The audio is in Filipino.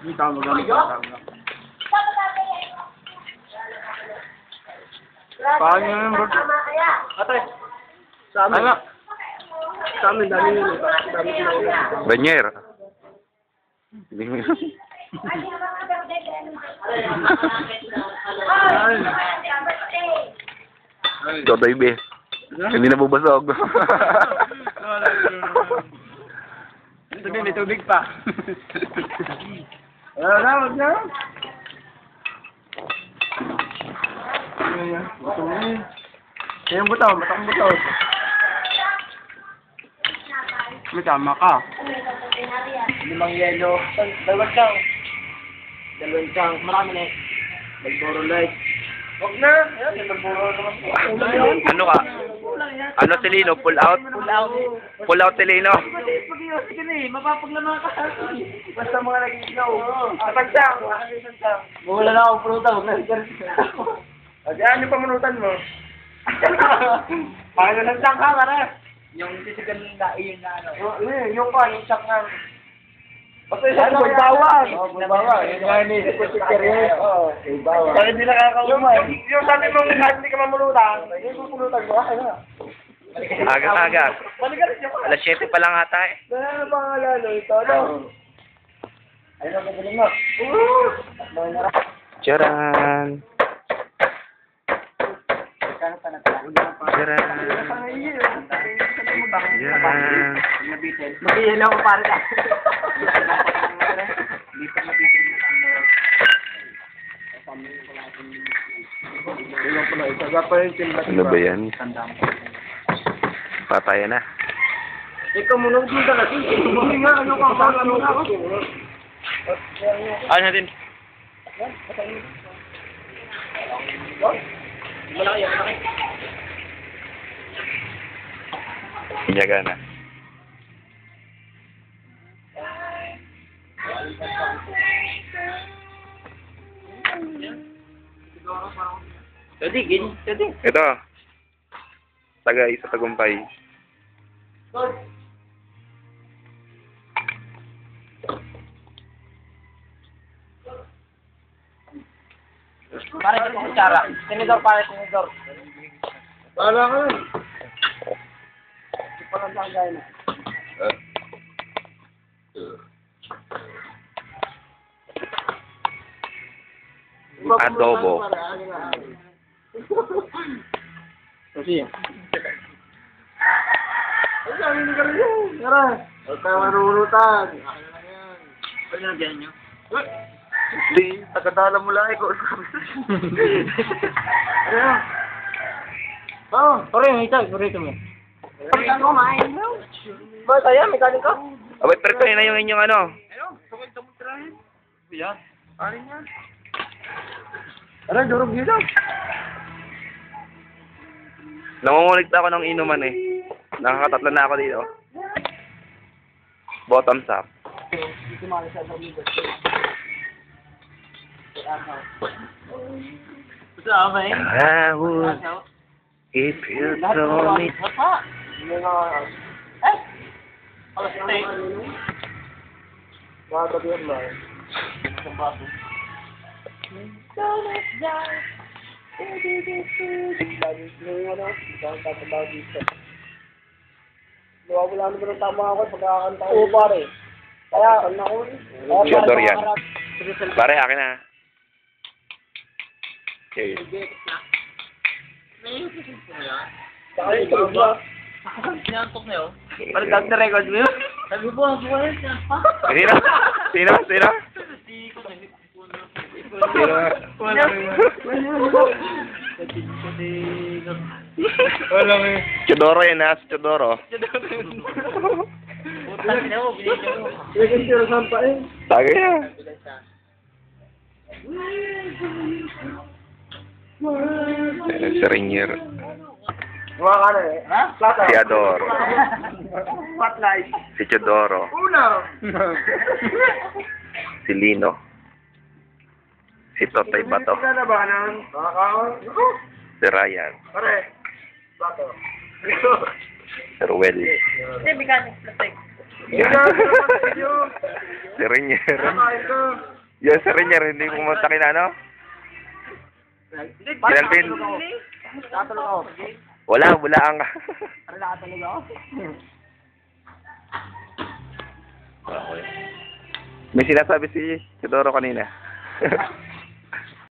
Hindi tama gamit. Paano yun, bro? Ate. Sa amin. Ano? Sa amin, dami yun. Dami yun. Banyer. Hindi mo yun. Totoy be. Hindi na bubasog. May tubig pa. Wag na. Kayong buto, matang buto. May tama ka. 5 yelo. Dalawang chang. Marami na eh. Nagboro light. Huwag na. Yan, nagboro naman. Ano ka? Ano si Lino? Pull out? Pull out si Lino. Pag-iosik ka na eh. Mapapaglaman ka. Basta mga nag-iigaw. Pagsang. Mawala na akong pruta. Huwag na rin. Diyan yung pamunutan mo. Paano ng chang ka, mara? Yung sisigan na iyon na ano. Yung chang nga. Basta isa ko, bawang. Bawang. Yung nga inisip ko si Kerry. Oo, bawang. Kaya hindi nakakauma. Yung sabi mong hindi ka mamulutan, yung pupulutan mo, ano? Aga-aga. Alas 7 pa lang ata eh. Ano pangalan? Ito, ano? Ayun ang galing mo. Charan! Charan! Charan! Mag-iyan ako para ka. Ano ba yan? Pataya na. Ikaw muna dito kasi. Hindi nga, ano ka ba? Ano nga ako? Ano natin? Malaki. Inyaga na. Jadi. Ito. Tagay sa Tagumpay. Pare ka sa kutsara. Tinidor. Wala ka nun. Parang tagay na. Adobo. Kasi. Ay, hindi ka rin yun. Tara. Huwag ka manunutan. Ano na dyan nyo? Di, tagadala mo lang ikaw. Ano? Oo, pare, may tag. Pare, mo. Pare, ano kumain? Ba, tayo, mekanik ka? Abay, pero kayo na yung inyong ano. Ayun, sabay trahin. Yan. Pare niya. Tara, durog dito. Nangunguligta ako ng inuman eh. Nakakatatlo na ako dito. Bottoms up. Dito mali sa dito. I would if you told me. Alas 10. Bakit yun ba? Wala na ba tama ako pagkakanta ko pare. Kaya ako. Theodore yan. Pare, akin na. Okay. Saka ito ba? Sinantok na yun. Parang dag na record mo yun? Sabi po, ang buwan yun. Sino? Sino? Sino? Wala mo yun. Chodoro yan ha, si Chodoro. Putang ina mo, binigyan mo. Binigyan siya ng sampa eh. Tagay na. Ayan, si Rainier. Mga ka na eh. Ha? Plata. Si Ador. Spotlight. Si Chodoro. Una. Si Lino. Si Totoy Bato. Hindi na ba nang? Si Ryan. Pare. Bato. Si Ruel. Hindi, mechanic. Si Renier. Yan, si Renier, hindi pumunta kina ano? Alvin. Nakatulog ako. Wala, bulaan ka. Ano nakatulog ako? Okay. May sinasabi si Doro kanina.